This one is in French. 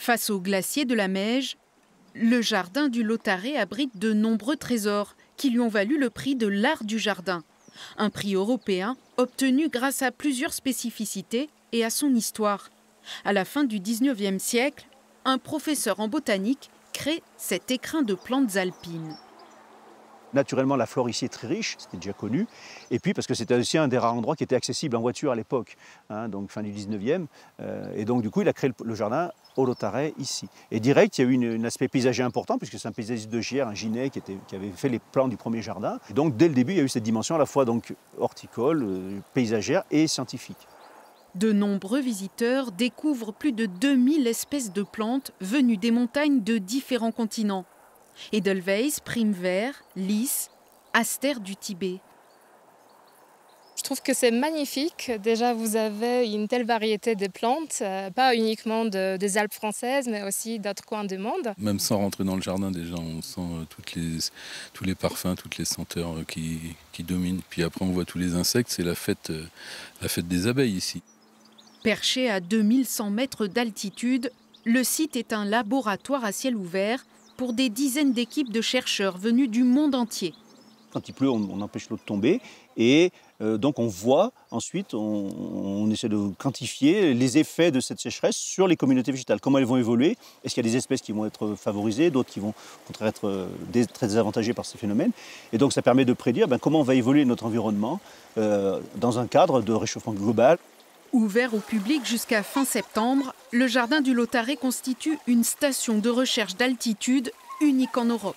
Face au glacier de la Meije, le jardin du Lautaret abrite de nombreux trésors qui lui ont valu le prix de l'art du jardin. Un prix européen obtenu grâce à plusieurs spécificités et à son histoire. À la fin du 19e siècle, un professeur en botanique crée cet écrin de plantes alpines. Naturellement, la flore ici est très riche, c'était déjà connu. Et puis parce que c'était aussi un des rares endroits qui était accessible en voiture à l'époque, donc fin du 19e. Et donc du coup, il a créé le jardin au Lautaret ici. Et direct, il y a eu un aspect paysager important, puisque c'est un paysagiste de Giers, un Ginet, qui avait fait les plans du premier jardin. Et donc dès le début, il y a eu cette dimension à la fois donc, horticole, paysagère et scientifique. De nombreux visiteurs découvrent plus de 2000 espèces de plantes venues des montagnes de différents continents. Edelweiss, prime vert, lys, astère du Tibet. Je trouve que c'est magnifique. Déjà, vous avez une telle variété de plantes, pas uniquement des Alpes françaises, mais aussi d'autres coins du monde. Même sans rentrer dans le jardin, déjà, on sent tous les parfums, toutes les senteurs qui dominent. Puis après, on voit tous les insectes. C'est la fête des abeilles ici. Perché à 2100 mètres d'altitude, le site est un laboratoire à ciel ouvert pour des dizaines d'équipes de chercheurs venus du monde entier. Quand il pleut, on empêche l'eau de tomber et donc on voit ensuite, on essaie de quantifier les effets de cette sécheresse sur les communautés végétales. Comment elles vont évoluer? Est-ce qu'il y a des espèces qui vont être favorisées, d'autres qui vont au contraire être très désavantagées par ces phénomènes? Et donc ça permet de prédire comment va évoluer notre environnement dans un cadre de réchauffement global. Ouvert au public jusqu'à fin septembre, le jardin du Lautaret constitue une station de recherche d'altitude unique en Europe.